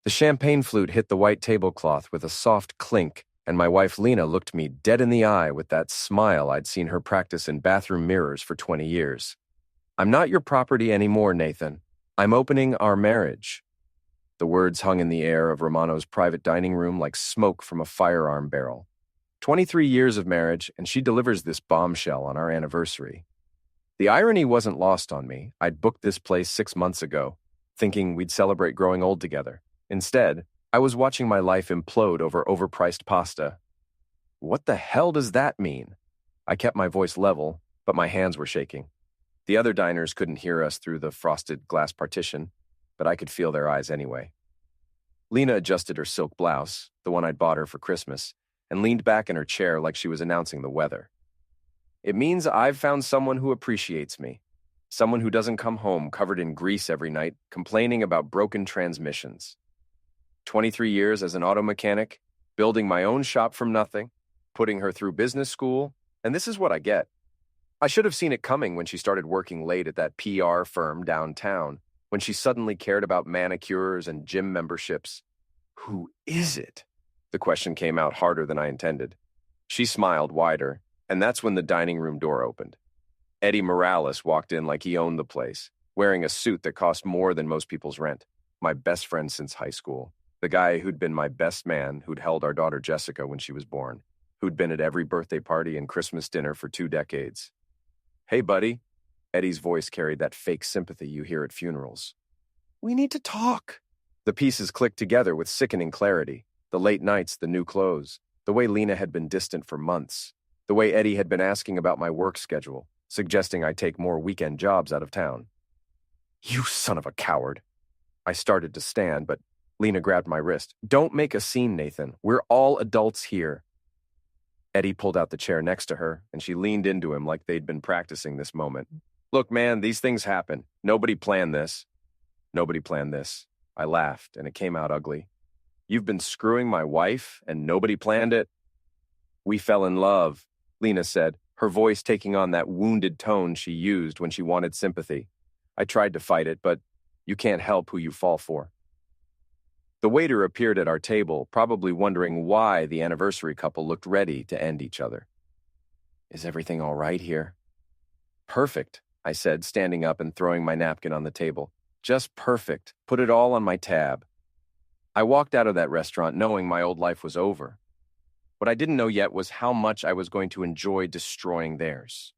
The champagne flute hit the white tablecloth with a soft clink, and my wife Lena looked me dead in the eye with that smile I'd seen her practice in bathroom mirrors for 20 years. "I'm not your property anymore, Nathan. I'm opening our marriage." The words hung in the air of Romano's private dining room like smoke from a firearm barrel. 23 years of marriage, and she delivers this bombshell on our anniversary. The irony wasn't lost on me. I'd booked this place 6 months ago, thinking we'd celebrate growing old together. Instead, I was watching my life implode over overpriced pasta. What the hell does that mean? I kept my voice level, but my hands were shaking. The other diners couldn't hear us through the frosted glass partition, but I could feel their eyes anyway. Lena adjusted her silk blouse, the one I'd bought her for Christmas, and leaned back in her chair like she was announcing the weather. "It means I've found someone who appreciates me. Someone who doesn't come home covered in grease every night, complaining about broken transmissions. 23 years as an auto mechanic, building my own shop from nothing, putting her through business school, and this is what I get. I should have seen it coming when she started working late at that PR firm downtown, when she suddenly cared about manicures and gym memberships. Who is it?" The question came out harder than I intended. She smiled wider, and that's when the dining room door opened. Eddie Morales walked in like he owned the place, wearing a suit that cost more than most people's rent. My best friend since high school. The guy who'd been my best man, who'd held our daughter Jessica when she was born, who'd been at every birthday party and Christmas dinner for 2 decades. "Hey, buddy." Eddie's voice carried that fake sympathy you hear at funerals. "We need to talk." The pieces clicked together with sickening clarity. The late nights, the new clothes, the way Lena had been distant for months, the way Eddie had been asking about my work schedule, suggesting I take more weekend jobs out of town. "You son of a coward." I started to stand, but Lena grabbed my wrist. "Don't make a scene, Nathan. We're all adults here." Eddie pulled out the chair next to her, and she leaned into him like they'd been practicing this moment. "Look, man, these things happen. Nobody planned this." "Nobody planned this." I laughed, and it came out ugly. "You've been screwing my wife, and nobody planned it?" "We fell in love," Lena said, her voice taking on that wounded tone she used when she wanted sympathy. I tried to fight it, but you can't help who you fall for. The waiter appeared at our table, probably wondering why the anniversary couple looked ready to end each other. "Is everything all right here?" "Perfect," I said, standing up and throwing my napkin on the table. "Just perfect. Put it all on my tab." I walked out of that restaurant knowing my old life was over. What I didn't know yet was how much I was going to enjoy destroying theirs.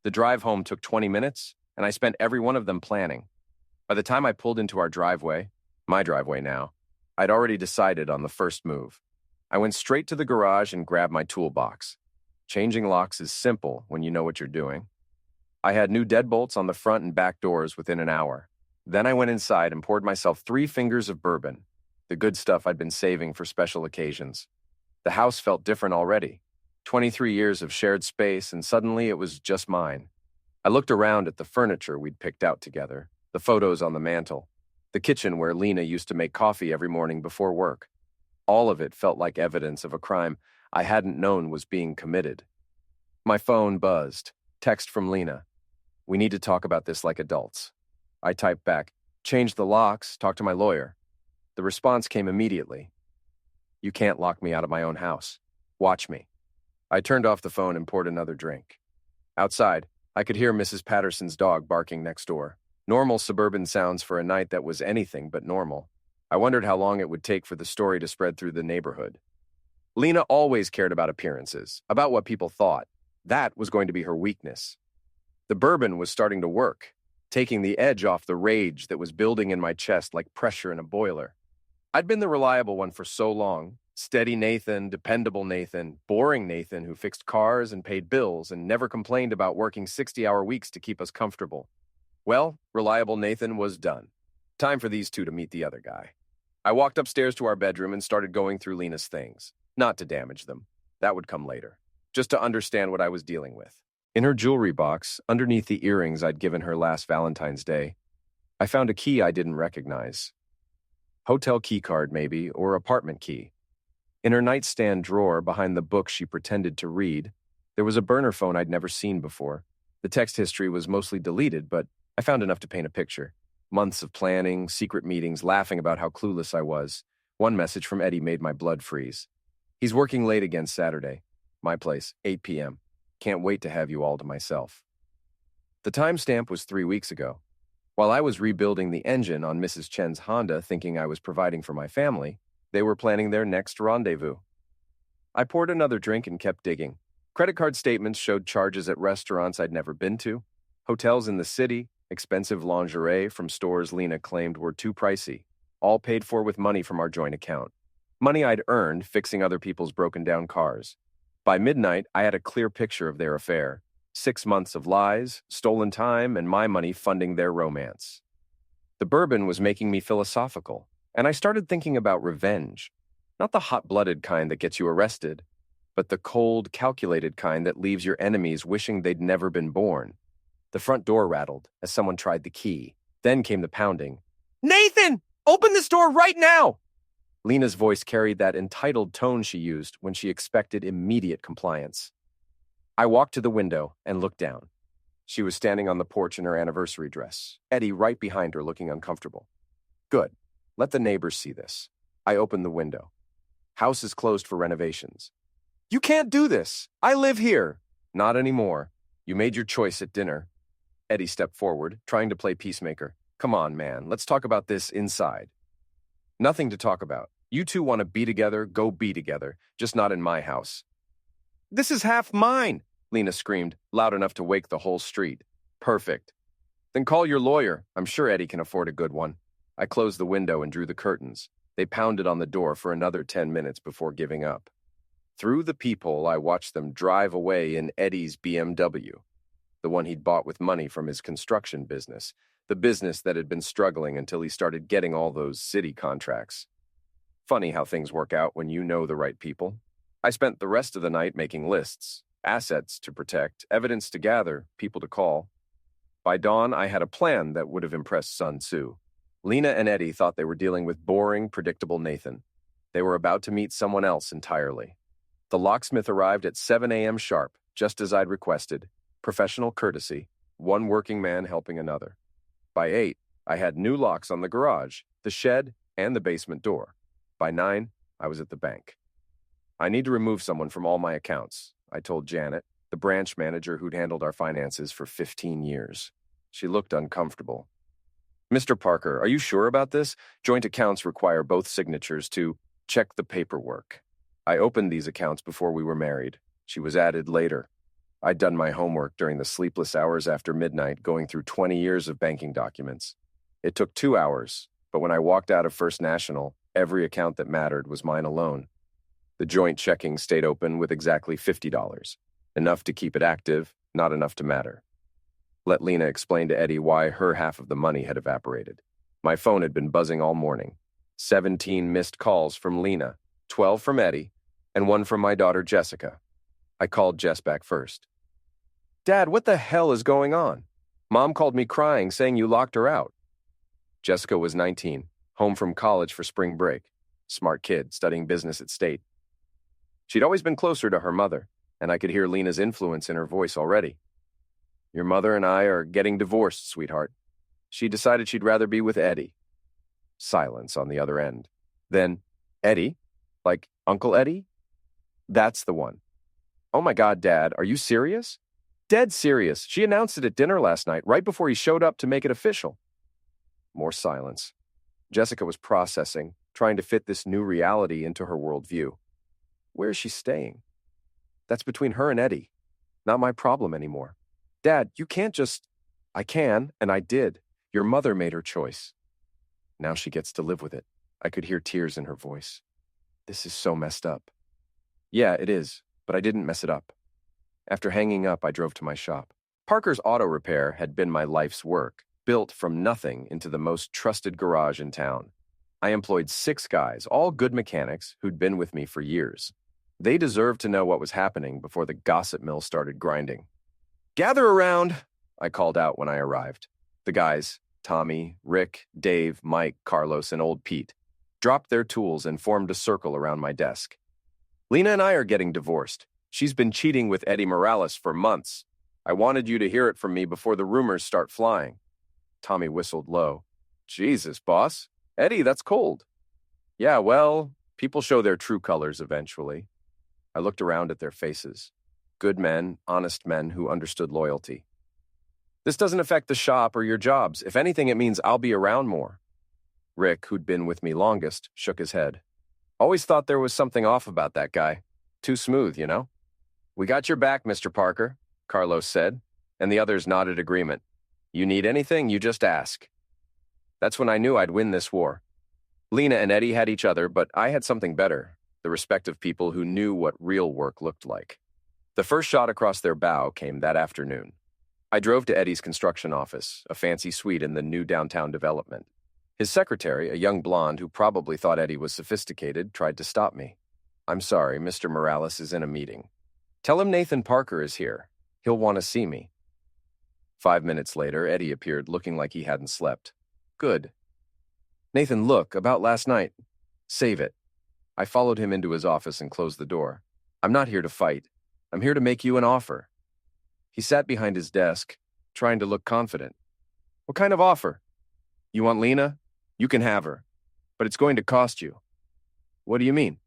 The drive home took 20 minutes, and I spent every one of them planning. By the time I pulled into our driveway, my driveway now, I'd already decided on the first move. I went straight to the garage and grabbed my toolbox. Changing locks is simple when you know what you're doing. I had new deadbolts on the front and back doors within an hour. Then I went inside and poured myself 3 fingers of bourbon, the good stuff I'd been saving for special occasions. The house felt different already. 23 years of shared space, and suddenly it was just mine. I looked around at the furniture we'd picked out together, the photos on the mantel, the kitchen where Lena used to make coffee every morning before work. All of it felt like evidence of a crime I hadn't known was being committed. My phone buzzed. Text from Lena. "We need to talk about this like adults." I typed back, "Change the locks, talk to my lawyer." The response came immediately. "You can't lock me out of my own house. Watch me." I turned off the phone and poured another drink. Outside, I could hear Mrs. Patterson's dog barking next door. Normal suburban sounds for a night that was anything but normal. I wondered how long it would take for the story to spread through the neighborhood. Lena always cared about appearances, about what people thought. That was going to be her weakness. The bourbon was starting to work, taking the edge off the rage that was building in my chest like pressure in a boiler. I'd been the reliable one for so long. Steady Nathan, dependable Nathan, boring Nathan who fixed cars and paid bills and never complained about working 60-hour weeks to keep us comfortable. Well, reliable Nathan was done. Time for these two to meet the other guy. I walked upstairs to our bedroom and started going through Lena's things. Not to damage them. That would come later. Just to understand what I was dealing with. In her jewelry box, underneath the earrings I'd given her last Valentine's Day, I found a key I didn't recognize. Hotel key card, maybe, or apartment key. In her nightstand drawer, behind the book she pretended to read, there was a burner phone I'd never seen before. The text history was mostly deleted, but I found enough to paint a picture. Months of planning, secret meetings, laughing about how clueless I was. One message from Eddie made my blood freeze. He's working late again Saturday. My place, 8 p.m. Can't wait to have you all to myself. The timestamp was 3 weeks ago. While I was rebuilding the engine on Mrs. Chen's Honda thinking I was providing for my family, they were planning their next rendezvous. I poured another drink and kept digging. Credit card statements showed charges at restaurants I'd never been to, hotels in the city, expensive lingerie from stores Lena claimed were too pricey, all paid for with money from our joint account. Money I'd earned fixing other people's broken-down cars. By midnight, I had a clear picture of their affair. 6 months of lies, stolen time, and my money funding their romance. The bourbon was making me philosophical, and I started thinking about revenge. Not the hot-blooded kind that gets you arrested, but the cold, calculated kind that leaves your enemies wishing they'd never been born. The front door rattled as someone tried the key. Then came the pounding. "Nathan! Open this door right now!" Lena's voice carried that entitled tone she used when she expected immediate compliance. I walked to the window and looked down. She was standing on the porch in her anniversary dress, Eddie right behind her looking uncomfortable. Good. Let the neighbors see this. I opened the window. House is closed for renovations. "You can't do this. I live here." "Not anymore. You made your choice at dinner." Eddie stepped forward, trying to play peacemaker. "Come on, man. Let's talk about this inside." "Nothing to talk about. You two want to be together, go be together, just not in my house." "This is half mine," Lena screamed, loud enough to wake the whole street. "Perfect. Then call your lawyer. I'm sure Eddie can afford a good one." I closed the window and drew the curtains. They pounded on the door for another 10 minutes before giving up. Through the peephole, I watched them drive away in Eddie's BMW, the one he'd bought with money from his construction business, the business that had been struggling until he started getting all those city contracts. Funny how things work out when you know the right people. I spent the rest of the night making lists, assets to protect, evidence to gather, people to call. By dawn, I had a plan that would have impressed Sun Tzu. Lena and Eddie thought they were dealing with boring, predictable Nathan. They were about to meet someone else entirely. The locksmith arrived at 7 a.m. sharp, just as I'd requested. Professional courtesy, one working man helping another. By 8, I had new locks on the garage, the shed, and the basement door. By 9, I was at the bank. "I need to remove someone from all my accounts," I told Janet, the branch manager who'd handled our finances for 15 years. She looked uncomfortable. "Mr. Parker, are you sure about this? Joint accounts require both signatures to check the paperwork. I opened these accounts before we were married. She was added later. I'd done my homework during the sleepless hours after midnight, going through 20 years of banking documents. It took 2 hours, but when I walked out of First National, every account that mattered was mine alone. The joint checking stayed open with exactly $50. Enough to keep it active, not enough to matter. Let Lena explain to Eddie why her half of the money had evaporated. My phone had been buzzing all morning. 17 missed calls from Lena, 12 from Eddie, and 1 from my daughter Jessica. I called Jess back first. "Dad, what the hell is going on? Mom called me crying, saying you locked her out." Jessica was 19, home from college for spring break. Smart kid, studying business at State. She'd always been closer to her mother, and I could hear Lena's influence in her voice already. "Your mother and I are getting divorced, sweetheart. She decided she'd rather be with Eddie." Silence on the other end. Then, "Eddie? Like Uncle Eddie?" "That's the one." "Oh my God, Dad, are you serious?" "Dead serious. She announced it at dinner last night, right before he showed up to make it official." More silence. Jessica was processing, trying to fit this new reality into her worldview. Where is she staying? That's between her and Eddie. Not my problem anymore. "Dad, you can't just..." "I can, and I did. Your mother made her choice." Now she gets to live with it. I could hear tears in her voice. This is so messed up. Yeah, it is, but I didn't mess it up. After hanging up, I drove to my shop. Parker's Auto Repair had been my life's work, built from nothing into the most trusted garage in town. I employed 6 guys, all good mechanics who'd been with me for years. They deserved to know what was happening before the gossip mill started grinding. "Gather around," I called out when I arrived. The guys, Tommy, Rick, Dave, Mike, Carlos, and old Pete, dropped their tools and formed a circle around my desk. "Lena and I are getting divorced. She's been cheating with Eddie Morales for months. I wanted you to hear it from me before the rumors start flying." Tommy whistled low. Jesus, boss. Eddie, that's cold. Yeah, well, people show their true colors eventually. I looked around at their faces. Good men, honest men who understood loyalty. This doesn't affect the shop or your jobs. If anything, it means I'll be around more. Rick, who'd been with me longest, shook his head. Always thought there was something off about that guy. Too smooth, you know? We got your back, Mr. Parker, Carlos said, and the others nodded agreement. You need anything, you just ask. That's when I knew I'd win this war. Lena and Eddie had each other, but I had something better, the respect of people who knew what real work looked like. The first shot across their bow came that afternoon. I drove to Eddie's construction office, a fancy suite in the new downtown development. His secretary, a young blonde who probably thought Eddie was sophisticated, tried to stop me. I'm sorry, Mr. Morales is in a meeting. Tell him Nathan Parker is here. He'll want to see me. 5 minutes later, Eddie appeared looking like he hadn't slept. Good. Nathan, look, about last night. Save it. I followed him into his office and closed the door. I'm not here to fight. I'm here to make you an offer. He sat behind his desk, trying to look confident. What kind of offer? You want Lena? You can have her. But it's going to cost you. What do you mean?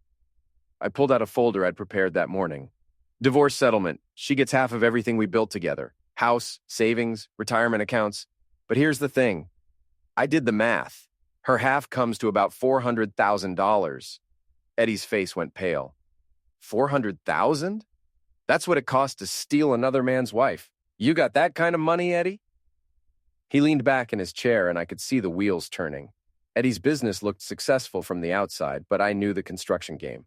I pulled out a folder I'd prepared that morning. Divorce settlement. She gets half of everything we built together. House, savings, retirement accounts. But here's the thing. I did the math. Her half comes to about $400,000. Eddie's face went pale. 400,000? That's what it costs to steal another man's wife. You got that kind of money, Eddie? He leaned back in his chair and I could see the wheels turning. Eddie's business looked successful from the outside, but I knew the construction game.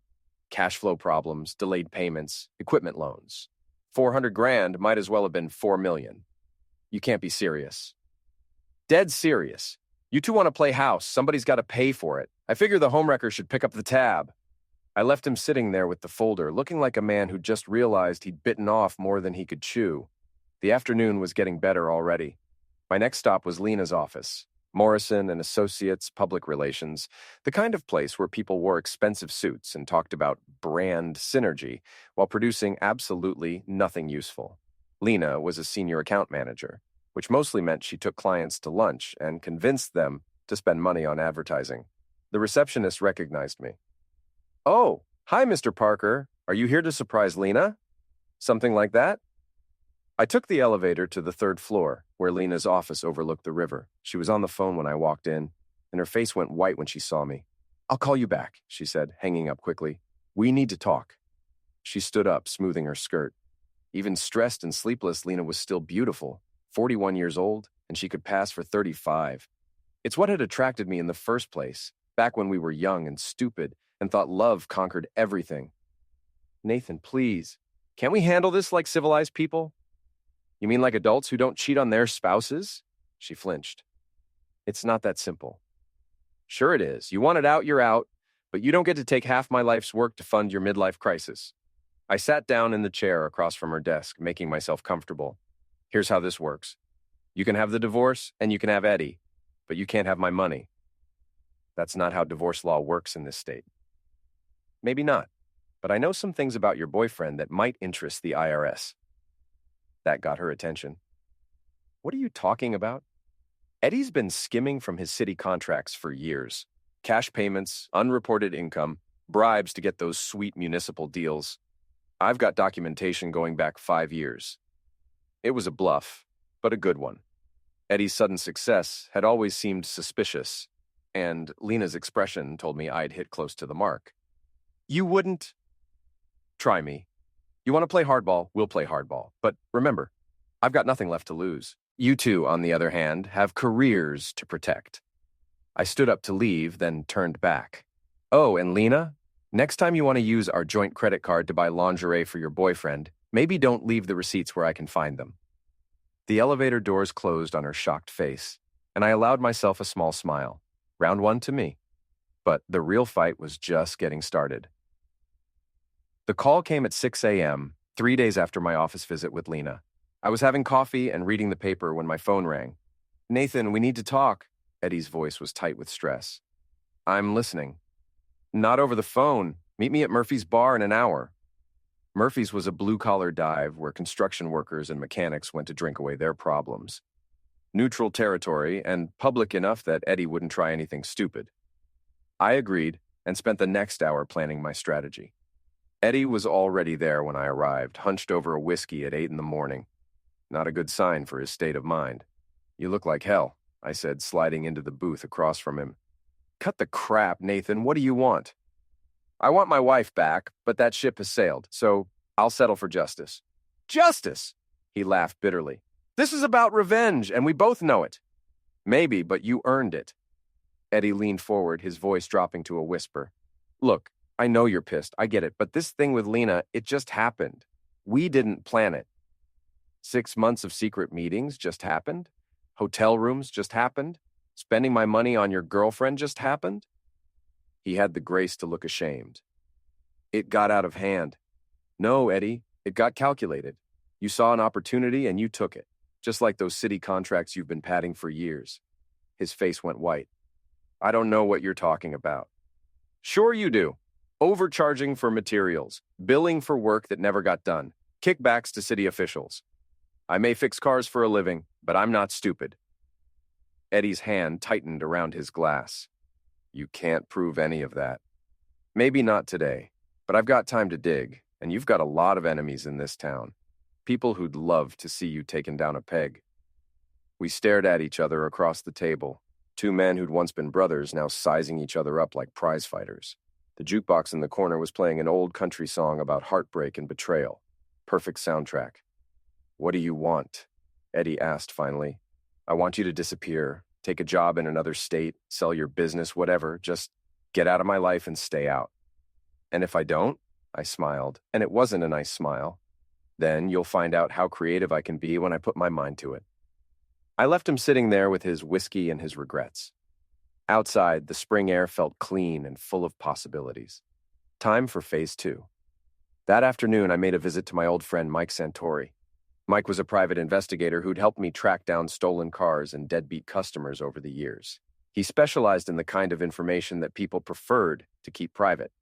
Cash flow problems, delayed payments, equipment loans. 400 grand might as well have been 4 million. You can't be serious. Dead serious. You two want to play house. Somebody's got to pay for it. I figure the homewrecker should pick up the tab. I left him sitting there with the folder, looking like a man who just realized he'd bitten off more than he could chew. The afternoon was getting better already. My next stop was Lena's office. Morrison and Associates, Public Relations, the kind of place where people wore expensive suits and talked about brand synergy while producing absolutely nothing useful. Lena was a senior account manager, which mostly meant she took clients to lunch and convinced them to spend money on advertising. The receptionist recognized me. Oh, hi, Mr. Parker. Are you here to surprise Lena? Something like that? I took the elevator to the 3rd floor, where Lena's office overlooked the river. She was on the phone when I walked in, and her face went white when she saw me. I'll call you back, she said, hanging up quickly. We need to talk. She stood up, smoothing her skirt. Even stressed and sleepless, Lena was still beautiful, 41 years old, and she could pass for 35. It's what had attracted me in the first place, back when we were young and stupid and thought love conquered everything. Nathan, please, can't we handle this like civilized people? You mean like adults who don't cheat on their spouses? She flinched. It's not that simple. Sure it is. You want it out, you're out, but you don't get to take half my life's work to fund your midlife crisis. I sat down in the chair across from her desk, making myself comfortable. Here's how this works. You can have the divorce and you can have Eddie, but you can't have my money. That's not how divorce law works in this state. Maybe not, but I know some things about your boyfriend that might interest the IRS. That got her attention. What are you talking about? Eddie's been skimming from his city contracts for years. Cash payments, unreported income, bribes to get those sweet municipal deals. I've got documentation going back 5 years. It was a bluff, but a good one. Eddie's sudden success had always seemed suspicious, and Lena's expression told me I'd hit close to the mark. You wouldn't... Try me. You want to play hardball, we'll play hardball. But remember, I've got nothing left to lose. You two, on the other hand, have careers to protect. I stood up to leave, then turned back. Oh, and Lena, next time you want to use our joint credit card to buy lingerie for your boyfriend, maybe don't leave the receipts where I can find them. The elevator doors closed on her shocked face, and I allowed myself a small smile. Round 1 to me. But the real fight was just getting started. The call came at 6 a.m., 3 days after my office visit with Lena. I was having coffee and reading the paper when my phone rang. Nathan, we need to talk. Eddie's voice was tight with stress. I'm listening. Not over the phone. Meet me at Murphy's Bar in an hour. Murphy's was a blue-collar dive where construction workers and mechanics went to drink away their problems. neutral territory, and public enough that Eddie wouldn't try anything stupid. I agreed and spent the next hour planning my strategy. Eddie was already there when I arrived, hunched over a whiskey at 8 in the morning. Not a good sign for his state of mind. "You look like hell," I said, sliding into the booth across from him. "Cut the crap, Nathan. What do you want?" "I want my wife back, but that ship has sailed, so I'll settle for justice." "Justice?" He laughed bitterly. "This is about revenge, and we both know it." "Maybe, but you earned it." Eddie leaned forward, his voice dropping to a whisper. "Look, I know you're pissed, I get it, but this thing with Lena, it just happened. We didn't plan it. 6 months of secret meetings just happened. Hotel rooms just happened. Spending my money on your girlfriend just happened." He had the grace to look ashamed. "It got out of hand." "No, Eddie, it got calculated. You saw an opportunity and you took it, just like those city contracts you've been padding for years." His face went white. "I don't know what you're talking about." "Sure you do. Overcharging for materials, billing for work that never got done, kickbacks to city officials. I may fix cars for a living, but I'm not stupid." Eddie's hand tightened around his glass. "You can't prove any of that." "Maybe not today, but I've got time to dig, and you've got a lot of enemies in this town. People who'd love to see you taken down a peg." We stared at each other across the table, two men who'd once been brothers now sizing each other up like prize fighters. The jukebox in the corner was playing an old country song about heartbreak and betrayal. Perfect soundtrack. "What do you want?" Eddie asked finally. "I want you to disappear, take a job in another state, sell your business, whatever. Just get out of my life and stay out." "And if I don't?" I smiled, and it wasn't a nice smile. "Then you'll find out how creative I can be when I put my mind to it." I left him sitting there with his whiskey and his regrets. Outside, the spring air felt clean and full of possibilities. Time for phase 2. That afternoon, I made a visit to my old friend Mike Santori. Mike was a private investigator who'd helped me track down stolen cars and deadbeat customers over the years. He specialized in the kind of information that people preferred to keep private.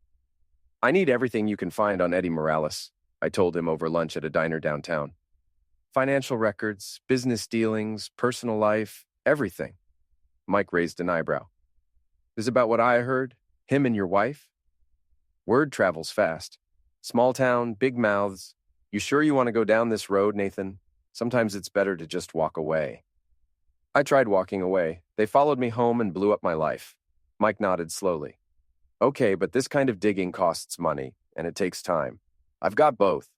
"I need everything you can find on Eddie Morales," I told him over lunch at a diner downtown. "Financial records, business dealings, personal life, everything." Mike raised an eyebrow. "This is about what I heard? Him and your wife?" "Word travels fast. Small town, big mouths. You sure you want to go down this road, Nathan? Sometimes it's better to just walk away." I tried walking away. They followed me home and blew up my life. Mike nodded slowly. "Okay, but this kind of digging costs money, and it takes time. I've got both."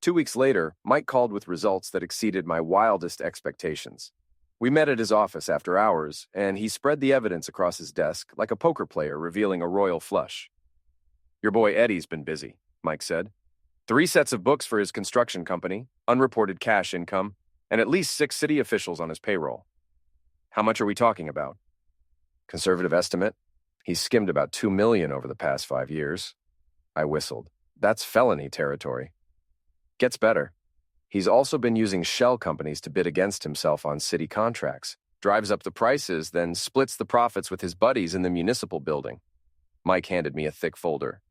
2 weeks later, Mike called with results that exceeded my wildest expectations. We met at his office after hours, and he spread the evidence across his desk like a poker player revealing a royal flush. "Your boy Eddie's been busy," Mike said. 3 sets of books for his construction company, unreported cash income, and at least 6 city officials on his payroll." "How much are we talking about?" "Conservative estimate. He's skimmed about $2 million over the past 5 years. I whistled. "That's felony territory." "Gets better. He's also been using shell companies to bid against himself on city contracts, drives up the prices, then splits the profits with his buddies in the municipal building." Mike handed me a thick folder.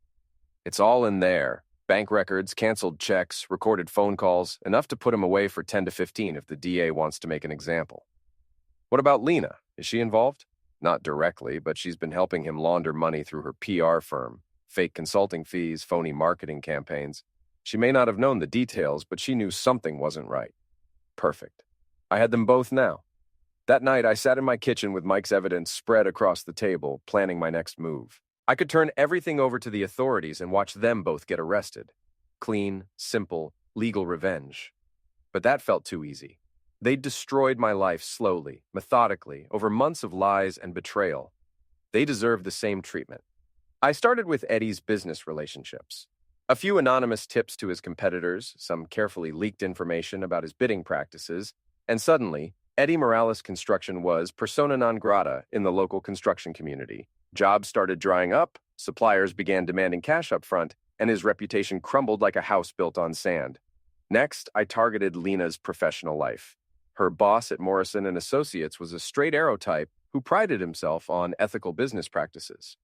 "It's all in there. Bank records, canceled checks, recorded phone calls, enough to put him away for 10 to 15 if the DA wants to make an example." "What about Lena? Is she involved?" "Not directly, but she's been helping him launder money through her PR firm, fake consulting fees, phony marketing campaigns. She may not have known the details, but she knew something wasn't right." Perfect. I had them both now. That night, I sat in my kitchen with Mike's evidence spread across the table, planning my next move. I could turn everything over to the authorities and watch them both get arrested. Clean, simple, legal revenge. But that felt too easy. They'd destroyed my life slowly, methodically, over months of lies and betrayal. They deserved the same treatment. I started with Eddie's business relationships. A few anonymous tips to his competitors, some carefully leaked information about his bidding practices, and suddenly, Eddie Morales Construction was persona non grata in the local construction community. Jobs started drying up, suppliers began demanding cash up front, and his reputation crumbled like a house built on sand. Next, I targeted Lena's professional life. Her boss at Morrison & Associates was a straight-arrow type who prided himself on ethical business practices.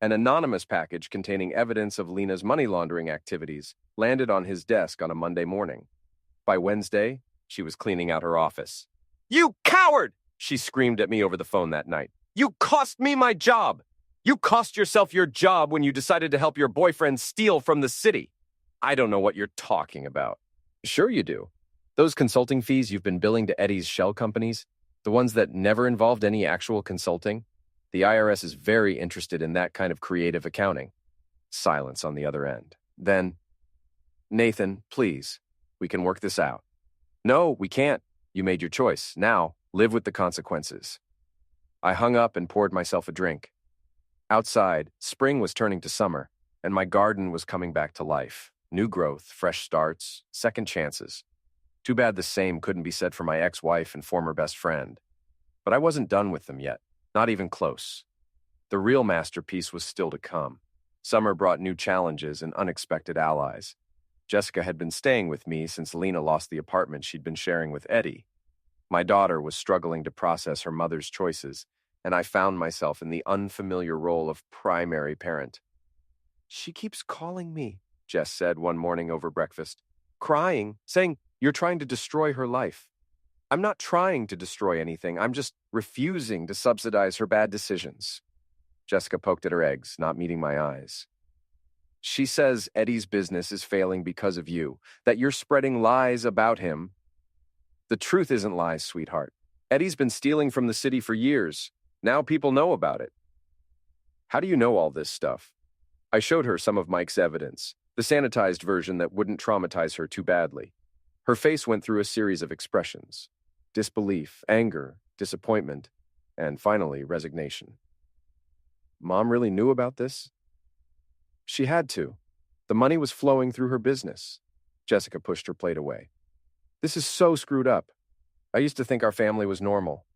An anonymous package containing evidence of Lena's money laundering activities landed on his desk on a Monday morning. By Wednesday, she was cleaning out her office. You coward! She screamed at me over the phone that night. You cost me my job! You cost yourself your job when you decided to help your boyfriend steal from the city. I don't know what you're talking about. Sure you do. Those consulting fees you've been billing to Eddie's shell companies, the ones that never involved any actual consulting, the IRS is very interested in that kind of creative accounting. Silence on the other end. Then, Nathan, please, we can work this out. No, we can't. You made your choice. Now, live with the consequences. I hung up and poured myself a drink. Outside, spring was turning to summer, and my garden was coming back to life. New growth, fresh starts, second chances. Too bad the same couldn't be said for my ex-wife and former best friend. But I wasn't done with them yet, not even close. The real masterpiece was still to come. Summer brought new challenges and unexpected allies. Jessica had been staying with me since Lena lost the apartment she'd been sharing with Eddie. My daughter was struggling to process her mother's choices, and I found myself in the unfamiliar role of primary parent. She keeps calling me, Jess said one morning over breakfast, crying, saying, "You're trying to destroy her life." I'm not trying to destroy anything. I'm just refusing to subsidize her bad decisions. Jessica poked at her eggs, not meeting my eyes. She says Eddie's business is failing because of you, that you're spreading lies about him. The truth isn't lies, sweetheart. Eddie's been stealing from the city for years. Now people know about it. How do you know all this stuff? I showed her some of Mike's evidence, the sanitized version that wouldn't traumatize her too badly. Her face went through a series of expressions: disbelief, anger, disappointment, and finally, resignation. Mom really knew about this? She had to. The money was flowing through her business. Jessica pushed her plate away. This is so screwed up. I used to think our family was normal.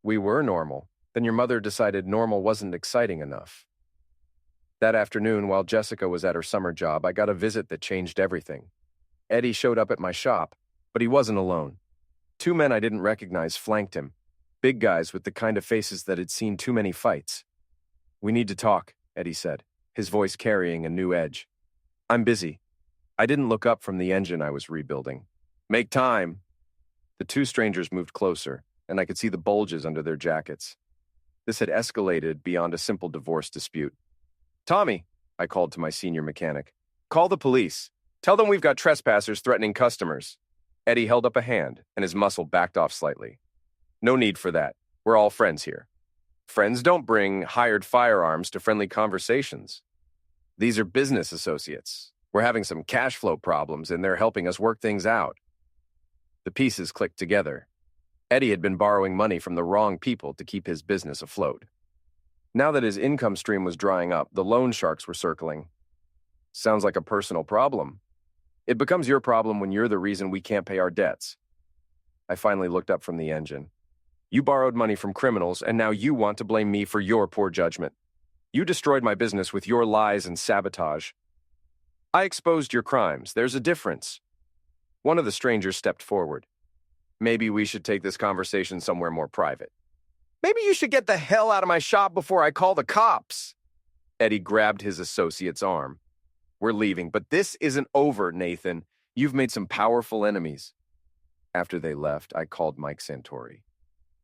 We were normal. Then your mother decided normal wasn't exciting enough. That afternoon, while Jessica was at her summer job, I got a visit that changed everything. Eddie showed up at my shop, but he wasn't alone. Two men I didn't recognize flanked him, big guys with the kind of faces that had seen too many fights. We need to talk, Eddie said, his voice carrying a new edge. I'm busy. I didn't look up from the engine I was rebuilding. Make time. The two strangers moved closer, and I could see the bulges under their jackets. This had escalated beyond a simple divorce dispute. Tommy, I called to my senior mechanic, call the police. Tell them we've got trespassers threatening customers. Eddie held up a hand, and his muscle backed off slightly. No need for that. We're all friends here. Friends don't bring hired firearms to friendly conversations. These are business associates. We're having some cash flow problems, and they're helping us work things out. The pieces clicked together. Eddie had been borrowing money from the wrong people to keep his business afloat. Now that his income stream was drying up, the loan sharks were circling. Sounds like a personal problem. It becomes your problem when you're the reason we can't pay our debts. I finally looked up from the engine. You borrowed money from criminals, and now you want to blame me for your poor judgment. You destroyed my business with your lies and sabotage. I exposed your crimes. There's a difference. One of the strangers stepped forward. Maybe we should take this conversation somewhere more private. Maybe you should get the hell out of my shop before I call the cops. Eddie grabbed his associate's arm. We're leaving, but this isn't over, Nathan. You've made some powerful enemies. After they left, I called Mike Santori.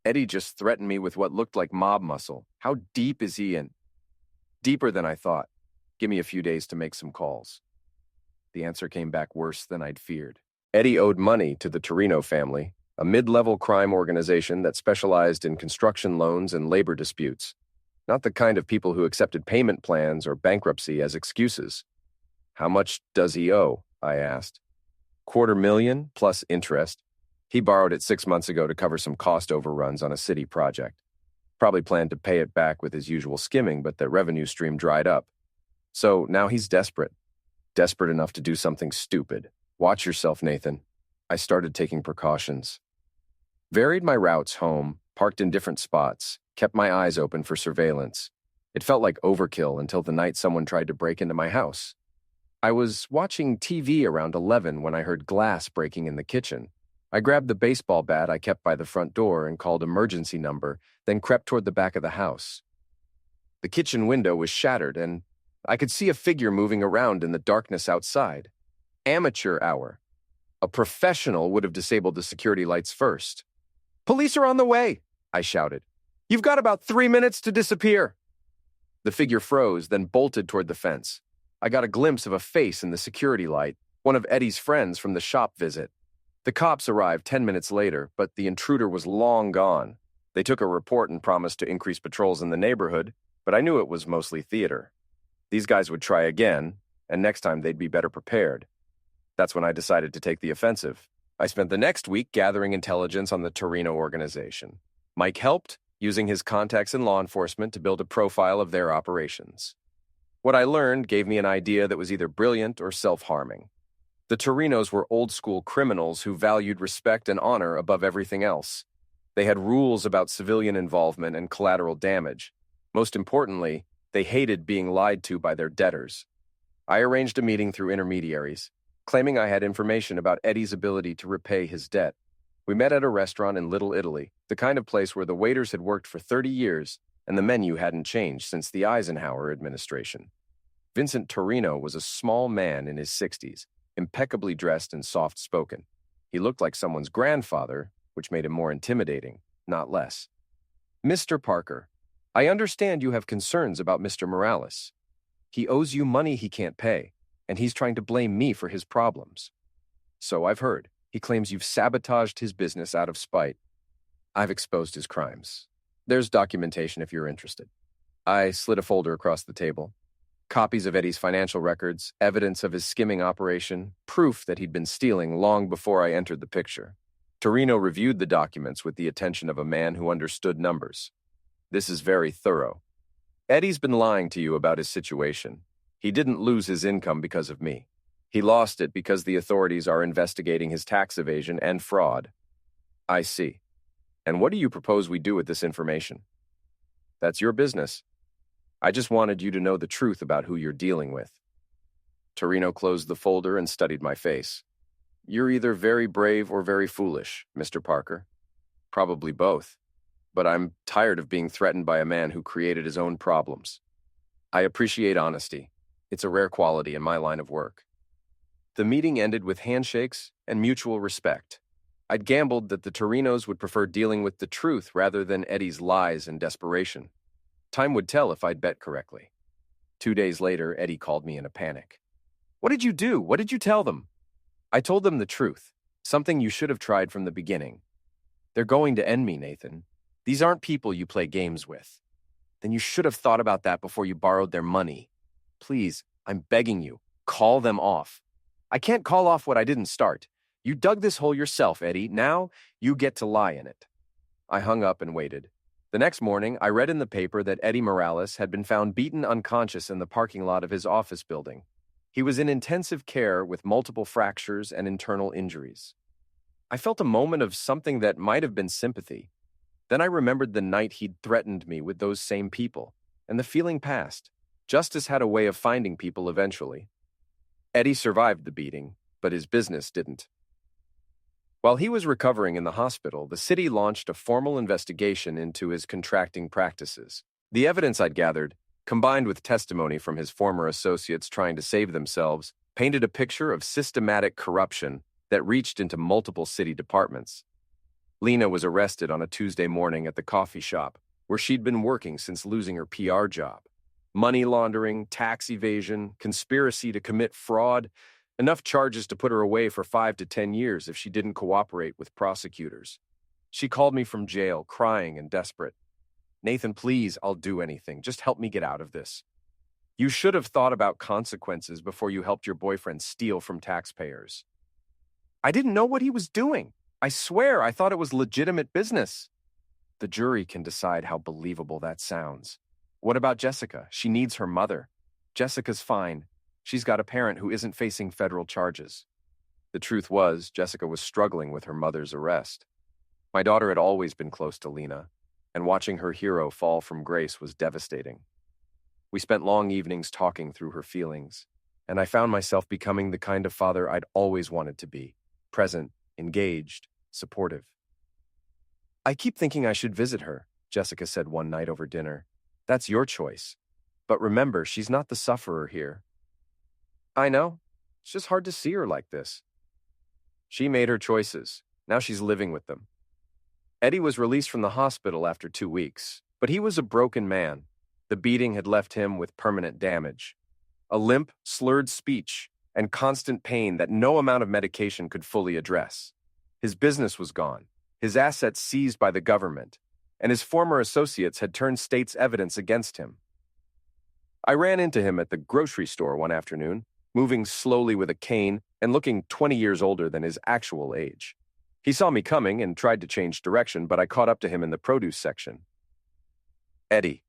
Eddie just threatened me with what looked like mob muscle. How deep is he in? Deeper than I thought. Give me a few days to make some calls. The answer came back worse than I'd feared. Eddie owed money to the Torino family, a mid-level crime organization that specialized in construction loans and labor disputes. Not the kind of people who accepted payment plans or bankruptcy as excuses. How much does he owe? I asked. $250,000 plus interest. He borrowed it 6 months ago to cover some cost overruns on a city project. Probably planned to pay it back with his usual skimming, but the revenue stream dried up. So now he's desperate. Desperate enough to do something stupid. Watch yourself, Nathan. I started taking precautions. Varied my routes home, parked in different spots, kept my eyes open for surveillance. It felt like overkill until the night someone tried to break into my house. I was watching TV around 11 when I heard glass breaking in the kitchen. I grabbed the baseball bat I kept by the front door and called emergency number, then crept toward the back of the house. The kitchen window was shattered, and I could see a figure moving around in the darkness outside. Amateur hour. A professional would have disabled the security lights first. Police are on the way, I shouted. You've got about 3 minutes to disappear. The figure froze, then bolted toward the fence. I got a glimpse of a face in the security light, one of Eddie's friends from the shop visit. The cops arrived 10 minutes later, but the intruder was long gone. They took a report and promised to increase patrols in the neighborhood, but I knew it was mostly theater. These guys would try again, and next time they'd be better prepared. That's when I decided to take the offensive. I spent the next week gathering intelligence on the Torino organization. Mike helped, using his contacts in law enforcement to build a profile of their operations. What I learned gave me an idea that was either brilliant or self-harming. The Torinos were old-school criminals who valued respect and honor above everything else. They had rules about civilian involvement and collateral damage. Most importantly, they hated being lied to by their debtors. I arranged a meeting through intermediaries, claiming I had information about Eddie's ability to repay his debt. We met at a restaurant in Little Italy, the kind of place where the waiters had worked for 30 years and the menu hadn't changed since the Eisenhower administration. Vincent Torino was a small man in his 60s, impeccably dressed and soft-spoken. He looked like someone's grandfather, which made him more intimidating, not less. Mr. Parker, I understand you have concerns about Mr. Morales. He owes you money he can't pay, and he's trying to blame me for his problems. So I've heard. He claims you've sabotaged his business out of spite. I've exposed his crimes. There's documentation if you're interested. I slid a folder across the table. Copies of Eddie's financial records, evidence of his skimming operation, proof that he'd been stealing long before I entered the picture. Torino reviewed the documents with the attention of a man who understood numbers. This is very thorough. Eddie's been lying to you about his situation. He didn't lose his income because of me. He lost it because the authorities are investigating his tax evasion and fraud. I see. And what do you propose we do with this information? That's your business. I just wanted you to know the truth about who you're dealing with. Torino closed the folder and studied my face. You're either very brave or very foolish, Mr. Parker. Probably both. But I'm tired of being threatened by a man who created his own problems. I appreciate honesty. It's a rare quality in my line of work. The meeting ended with handshakes and mutual respect. I'd gambled that the Torinos would prefer dealing with the truth rather than Eddie's lies and desperation. Time would tell if I'd bet correctly. 2 days later, Eddie called me in a panic. What did you do? What did you tell them? I told them the truth, something you should have tried from the beginning. They're going to end me, Nathan. These aren't people you play games with. Then you should have thought about that before you borrowed their money. Please, I'm begging you, call them off. I can't call off what I didn't start. You dug this hole yourself, Eddie. Now you get to lie in it. I hung up and waited. The next morning, I read in the paper that Eddie Morales had been found beaten unconscious in the parking lot of his office building. He was in intensive care with multiple fractures and internal injuries. I felt a moment of something that might have been sympathy. Then I remembered the night he'd threatened me with those same people, and the feeling passed. Justice had a way of finding people eventually. Eddie survived the beating, but his business didn't. While he was recovering in the hospital, the city launched a formal investigation into his contracting practices. The evidence I'd gathered, combined with testimony from his former associates trying to save themselves, painted a picture of systematic corruption that reached into multiple city departments. Lena was arrested on a Tuesday morning at the coffee shop, where she'd been working since losing her PR job. Money laundering, tax evasion, conspiracy to commit fraud, enough charges to put her away for 5 to 10 years if she didn't cooperate with prosecutors. She called me from jail, crying and desperate. Nathan, please, I'll do anything. Just help me get out of this. You should have thought about consequences before you helped your boyfriend steal from taxpayers. I didn't know what he was doing. I swear I thought it was legitimate business. The jury can decide how believable that sounds. What about Jessica? She needs her mother. Jessica's fine. She's got a parent who isn't facing federal charges. The truth was, Jessica was struggling with her mother's arrest. My daughter had always been close to Lena, and watching her hero fall from grace was devastating. We spent long evenings talking through her feelings, and I found myself becoming the kind of father I'd always wanted to be, present, engaged, supportive. I keep thinking I should visit her, Jessica said one night over dinner. That's your choice. But remember, she's not the sufferer here. I know. It's just hard to see her like this. She made her choices. Now she's living with them. Eddie was released from the hospital after 2 weeks, but he was a broken man. The beating had left him with permanent damage. A limp, slurred speech, and constant pain that no amount of medication could fully address. His business was gone, his assets seized by the government, and his former associates had turned state's evidence against him. I ran into him at the grocery store one afternoon, moving slowly with a cane and looking 20 years older than his actual age. He saw me coming and tried to change direction, but I caught up to him in the produce section. Eddie.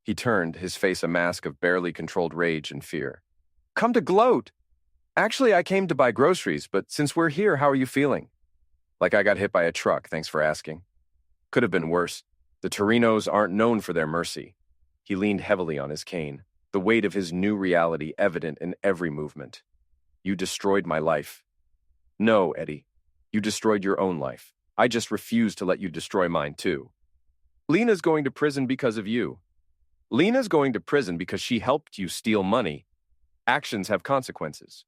He turned, his face a mask of barely controlled rage and fear. Come to gloat. Actually, I came to buy groceries, but since we're here, how are you feeling? Like I got hit by a truck, thanks for asking. Could have been worse. The Torinos aren't known for their mercy. He leaned heavily on his cane, the weight of his new reality evident in every movement. You destroyed my life. No, Eddie. You destroyed your own life. I just refuse to let you destroy mine, too. Lena's going to prison because of you. Lena's going to prison because she helped you steal money. Actions have consequences.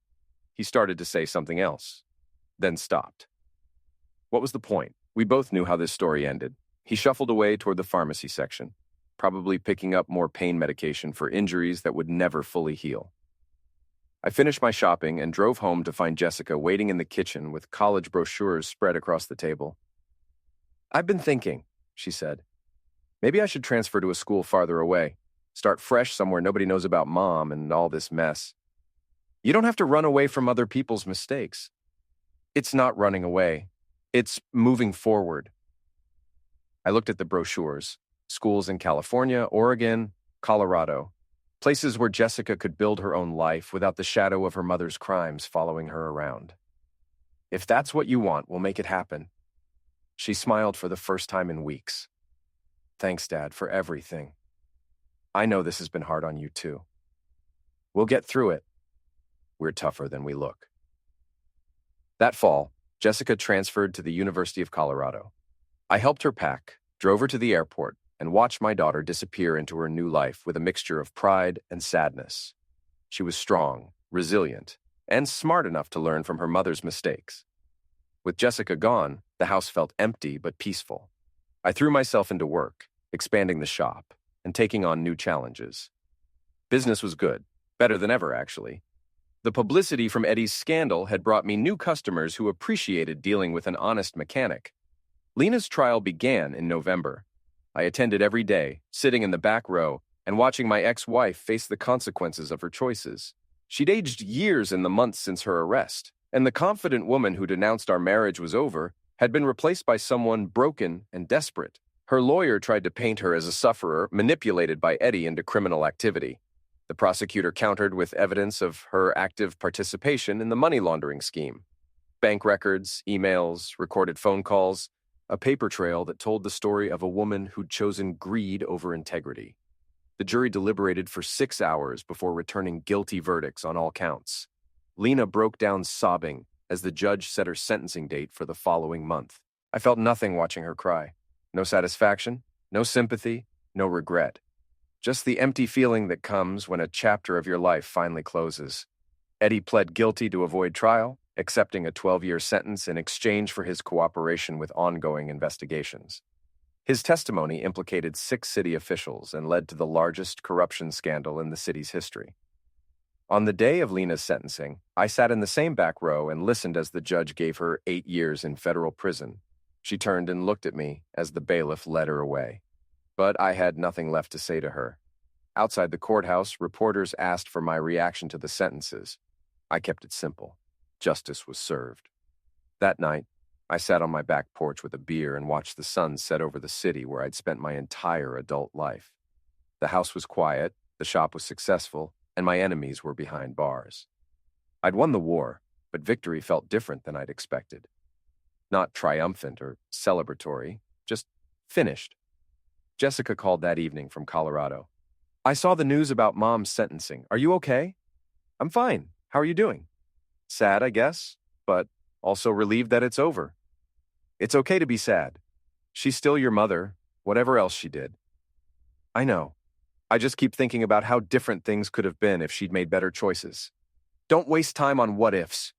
He started to say something else, then stopped. What was the point? We both knew how this story ended. He shuffled away toward the pharmacy section, probably picking up more pain medication for injuries that would never fully heal. I finished my shopping and drove home to find Jessica waiting in the kitchen with college brochures spread across the table. I've been thinking, she said. Maybe I should transfer to a school farther away, start fresh somewhere nobody knows about Mom and all this mess. You don't have to run away from other people's mistakes. It's not running away. It's moving forward. I looked at the brochures, schools in California, Oregon, Colorado, places where Jessica could build her own life without the shadow of her mother's crimes following her around. If that's what you want, we'll make it happen. She smiled for the first time in weeks. Thanks, Dad, for everything. I know this has been hard on you, too. We'll get through it. We're tougher than we look. That fall, Jessica transferred to the University of Colorado. I helped her pack, drove her to the airport, and watched my daughter disappear into her new life with a mixture of pride and sadness. She was strong, resilient, and smart enough to learn from her mother's mistakes. With Jessica gone, the house felt empty but peaceful. I threw myself into work, expanding the shop, and taking on new challenges. Business was good, better than ever, actually. The publicity from Eddie's scandal had brought me new customers who appreciated dealing with an honest mechanic. Lena's trial began in November. I attended every day, sitting in the back row and watching my ex-wife face the consequences of her choices. She'd aged years in the months since her arrest, and the confident woman who denounced our marriage was over had been replaced by someone broken and desperate. Her lawyer tried to paint her as a sufferer manipulated by Eddie into criminal activity. The prosecutor countered with evidence of her active participation in the money laundering scheme. Bank records, emails, recorded phone calls, a paper trail that told the story of a woman who'd chosen greed over integrity. The jury deliberated for 6 hours before returning guilty verdicts on all counts. Lena broke down sobbing as the judge set her sentencing date for the following month. I felt nothing watching her cry. No satisfaction, no sympathy, no regret. Just the empty feeling that comes when a chapter of your life finally closes. Eddie pled guilty to avoid trial, accepting a 12-year sentence in exchange for his cooperation with ongoing investigations. His testimony implicated 6 city officials and led to the largest corruption scandal in the city's history. On the day of Lena's sentencing, I sat in the same back row and listened as the judge gave her 8 years in federal prison. She turned and looked at me as the bailiff led her away. But I had nothing left to say to her. Outside the courthouse, reporters asked for my reaction to the sentences. I kept it simple. Justice was served. That night, I sat on my back porch with a beer and watched the sun set over the city where I'd spent my entire adult life. The house was quiet, the shop was successful, and my enemies were behind bars. I'd won the war, but victory felt different than I'd expected. Not triumphant or celebratory, just finished. Jessica called that evening from Colorado. I saw the news about Mom's sentencing. Are you okay? I'm fine. How are you doing? Sad, I guess, but also relieved that it's over. It's okay to be sad. She's still your mother, whatever else she did. I know. I just keep thinking about how different things could have been if she'd made better choices. Don't waste time on what-ifs.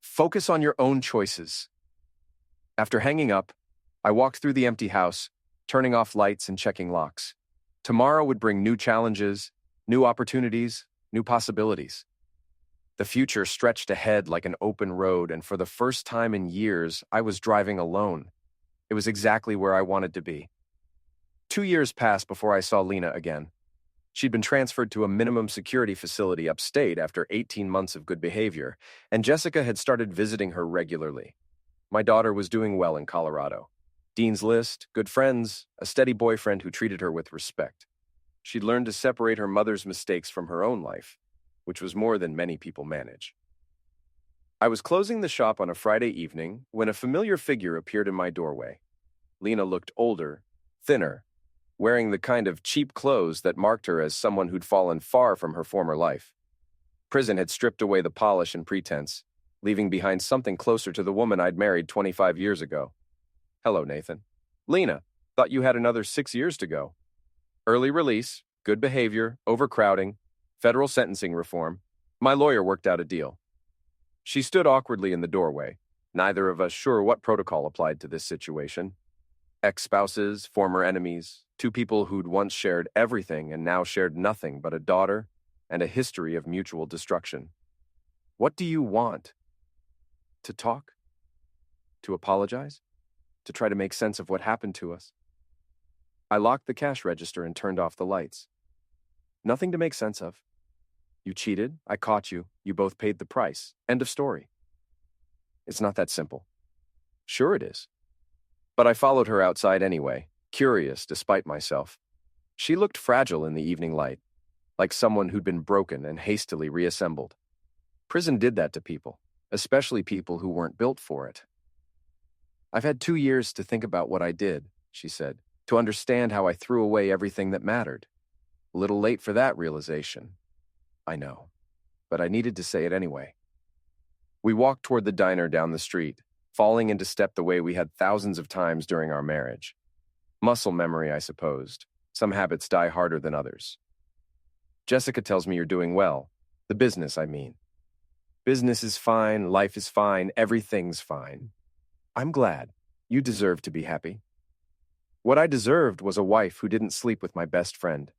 Focus on your own choices. After hanging up, I walked through the empty house, turning off lights and checking locks. Tomorrow would bring new challenges, new opportunities, new possibilities. The future stretched ahead like an open road, and for the first time in years, I was driving alone. It was exactly where I wanted to be. 2 years passed before I saw Lena again. She'd been transferred to a minimum security facility upstate after 18 months of good behavior, and Jessica had started visiting her regularly. My daughter was doing well in Colorado. Dean's List, good friends, a steady boyfriend who treated her with respect. She'd learned to separate her mother's mistakes from her own life, which was more than many people manage. I was closing the shop on a Friday evening when a familiar figure appeared in my doorway. Lena looked older, thinner, wearing the kind of cheap clothes that marked her as someone who'd fallen far from her former life. Prison had stripped away the polish and pretense, leaving behind something closer to the woman I'd married 25 years ago. Hello, Nathan. Lena, thought you had another 6 years to go. Early release, good behavior, overcrowding, federal sentencing reform. My lawyer worked out a deal. She stood awkwardly in the doorway, neither of us sure what protocol applied to this situation. Ex-spouses, former enemies, two people who'd once shared everything and now shared nothing but a daughter and a history of mutual destruction. What do you want? To talk? To apologize? To try to make sense of what happened to us? I locked the cash register and turned off the lights. Nothing to make sense of. You cheated, I caught you, you both paid the price. End of story. It's not that simple. Sure it is. But I followed her outside anyway, curious despite myself. She looked fragile in the evening light, like someone who'd been broken and hastily reassembled. Prison did that to people, especially people who weren't built for it. I've had 2 years to think about what I did, she said, to understand how I threw away everything that mattered. A little late for that realization. I know, but I needed to say it anyway. We walked toward the diner down the street, falling into step the way we had thousands of times during our marriage. Muscle memory, I supposed. Some habits die harder than others. Jessica tells me you're doing well. The business, I mean. Business is fine, life is fine, everything's fine. I'm glad. You deserve to be happy. What I deserved was a wife who didn't sleep with my best friend.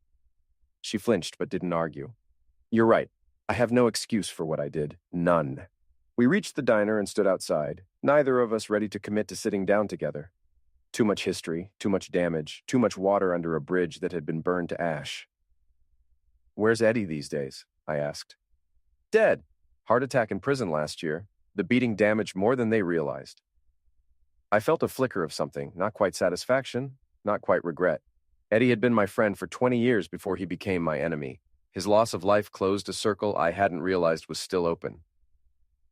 She flinched but didn't argue. You're right. I have no excuse for what I did. None. We reached the diner and stood outside, neither of us ready to commit to sitting down together. Too much history, too much damage, too much water under a bridge that had been burned to ash. Where's Eddie these days? I asked. Dead. Heart attack in prison last year. The beating damaged more than they realized. I felt a flicker of something, not quite satisfaction, not quite regret. Eddie had been my friend for 20 years before he became my enemy. His loss of life closed a circle I hadn't realized was still open.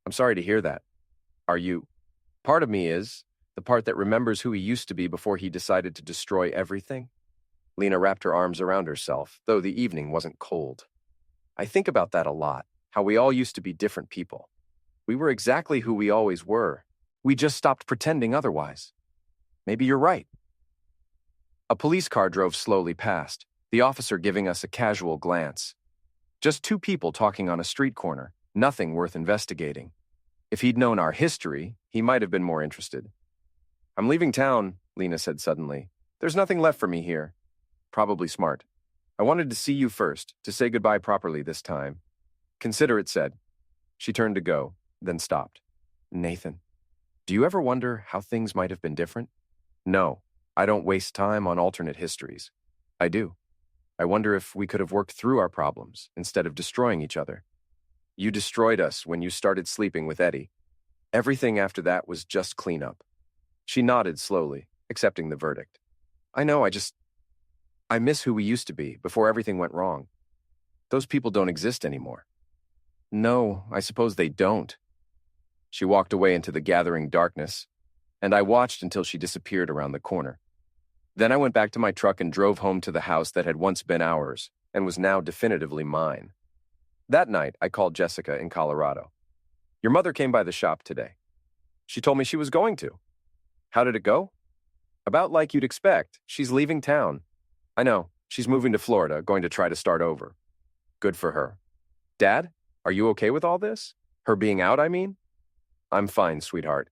I'm sorry to hear that. Are you? Part of me is, the part that remembers who he used to be before he decided to destroy everything. Lena wrapped her arms around herself, though the evening wasn't cold. I think about that a lot, how we all used to be different people. We were exactly who we always were. We just stopped pretending otherwise. Maybe you're right. A police car drove slowly past, the officer giving us a casual glance. Just two people talking on a street corner, nothing worth investigating. If he'd known our history, he might have been more interested. I'm leaving town, Lena said suddenly. There's nothing left for me here. Probably smart. I wanted to see you first, to say goodbye properly this time. Consider it said. She turned to go, then stopped. Nathan, do you ever wonder how things might have been different? No, I don't waste time on alternate histories. I do. I wonder if we could have worked through our problems instead of destroying each other. You destroyed us when you started sleeping with Eddie. Everything after that was just cleanup. She nodded slowly, accepting the verdict. I know, I miss who we used to be before everything went wrong. Those people don't exist anymore. No, I suppose they don't. She walked away into the gathering darkness, and I watched until she disappeared around the corner. Then I went back to my truck and drove home to the house that had once been ours and was now definitively mine. That night, I called Jessica in Colorado. Your mother came by the shop today. She told me she was going to. How did it go? About like you'd expect. She's leaving town. I know. She's moving to Florida, going to try to start over. Good for her. Dad, are you okay with all this? Her being out, I mean? I'm fine, sweetheart.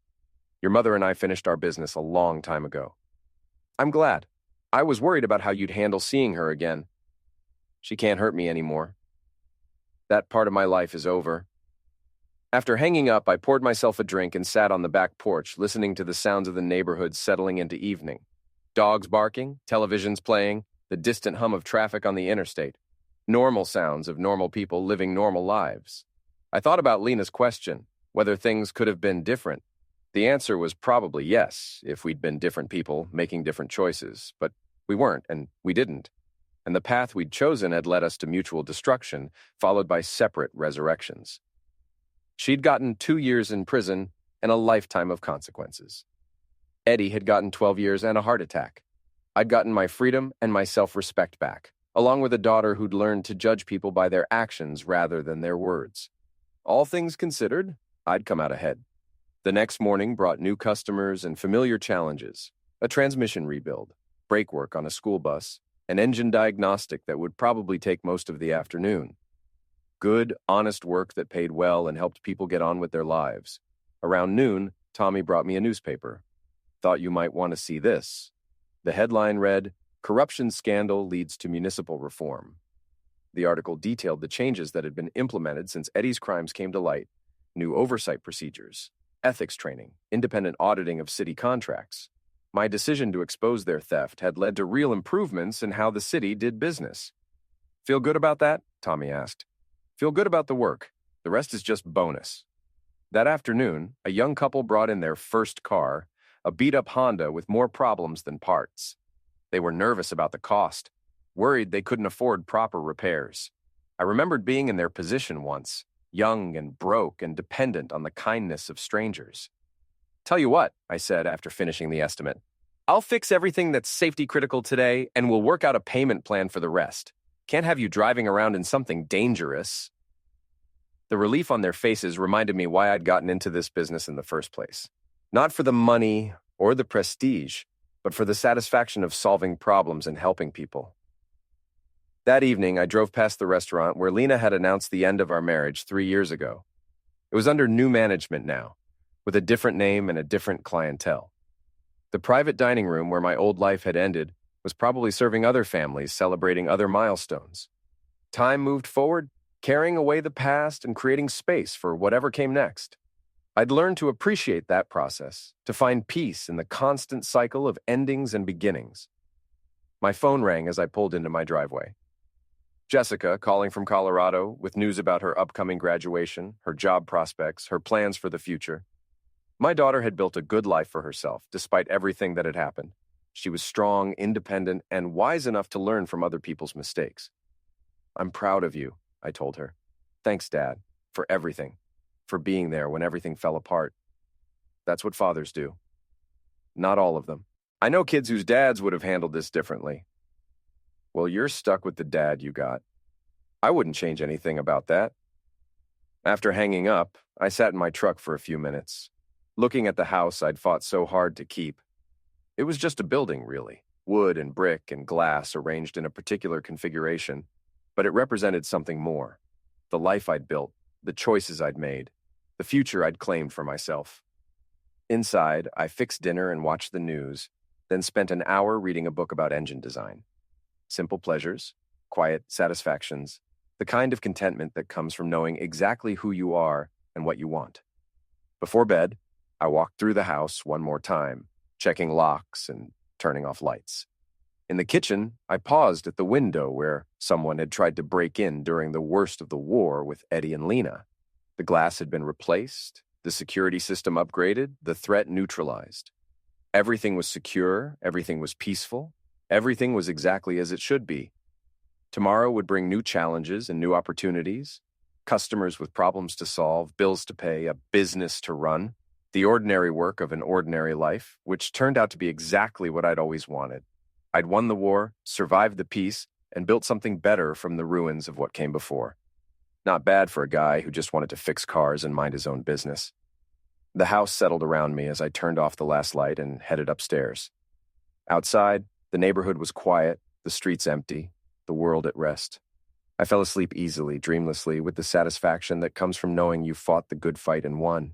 Your mother and I finished our business a long time ago. I'm glad. I was worried about how you'd handle seeing her again. She can't hurt me anymore. That part of my life is over. After hanging up, I poured myself a drink and sat on the back porch, listening to the sounds of the neighborhood settling into evening. Dogs barking, televisions playing, the distant hum of traffic on the interstate. Normal sounds of normal people living normal lives. I thought about Lena's question, whether things could have been different. The answer was probably yes, if we'd been different people making different choices, but we weren't, and we didn't. And the path we'd chosen had led us to mutual destruction, followed by separate resurrections. She'd gotten 2 years in prison and a lifetime of consequences. Eddie had gotten 12 years and a heart attack. I'd gotten my freedom and my self-respect back, along with a daughter who'd learned to judge people by their actions rather than their words. All things considered, I'd come out ahead. The next morning brought new customers and familiar challenges, a transmission rebuild, brake work on a school bus, an engine diagnostic that would probably take most of the afternoon. Good, honest work that paid well and helped people get on with their lives. Around noon, Tommy brought me a newspaper. Thought you might want to see this. The headline read, "Corruption Scandal Leads to Municipal Reform." The article detailed the changes that had been implemented since Eddie's crimes came to light, new oversight procedures, ethics training, independent auditing of city contracts. My decision to expose their theft had led to real improvements in how the city did business. Feel good about that? Tommy asked. Feel good about the work. The rest is just bonus. That afternoon, a young couple brought in their first car, a beat-up Honda with more problems than parts. They were nervous about the cost, worried they couldn't afford proper repairs. I remembered being in their position once, young and broke and dependent on the kindness of strangers. Tell you what, I said after finishing the estimate. I'll fix everything that's safety critical today and we'll work out a payment plan for the rest. Can't have you driving around in something dangerous. The relief on their faces reminded me why I'd gotten into this business in the first place. Not for the money or the prestige, but for the satisfaction of solving problems and helping people. That evening, I drove past the restaurant where Lena had announced the end of our marriage 3 years ago. It was under new management now, with a different name and a different clientele. The private dining room where my old life had ended was probably serving other families celebrating other milestones. Time moved forward, carrying away the past and creating space for whatever came next. I'd learned to appreciate that process, to find peace in the constant cycle of endings and beginnings. My phone rang as I pulled into my driveway. Jessica, calling from Colorado, with news about her upcoming graduation, her job prospects, her plans for the future. My daughter had built a good life for herself, despite everything that had happened. She was strong, independent, and wise enough to learn from other people's mistakes. I'm proud of you, I told her. Thanks, Dad, for everything, for being there when everything fell apart. That's what fathers do. Not all of them. I know kids whose dads would have handled this differently. Well, you're stuck with the dad you got. I wouldn't change anything about that. After hanging up, I sat in my truck for a few minutes, looking at the house I'd fought so hard to keep. It was just a building, really, wood and brick and glass arranged in a particular configuration, but it represented something more. The life I'd built, the choices I'd made, the future I'd claimed for myself. Inside, I fixed dinner and watched the news, then spent an hour reading a book about engine design. Simple pleasures, quiet satisfactions, the kind of contentment that comes from knowing exactly who you are and what you want. Before bed, I walked through the house one more time, checking locks and turning off lights. In the kitchen, I paused at the window where someone had tried to break in during the worst of the war with Eddie and Lena. The glass had been replaced, the security system upgraded, the threat neutralized. Everything was secure, everything was peaceful, everything was exactly as it should be. Tomorrow would bring new challenges and new opportunities, customers with problems to solve, bills to pay, a business to run, the ordinary work of an ordinary life, which turned out to be exactly what I'd always wanted. I'd won the war, survived the peace, and built something better from the ruins of what came before. Not bad for a guy who just wanted to fix cars and mind his own business. The house settled around me as I turned off the last light and headed upstairs. Outside, the neighborhood was quiet, the streets empty, the world at rest. I fell asleep easily, dreamlessly, with the satisfaction that comes from knowing you fought the good fight and won.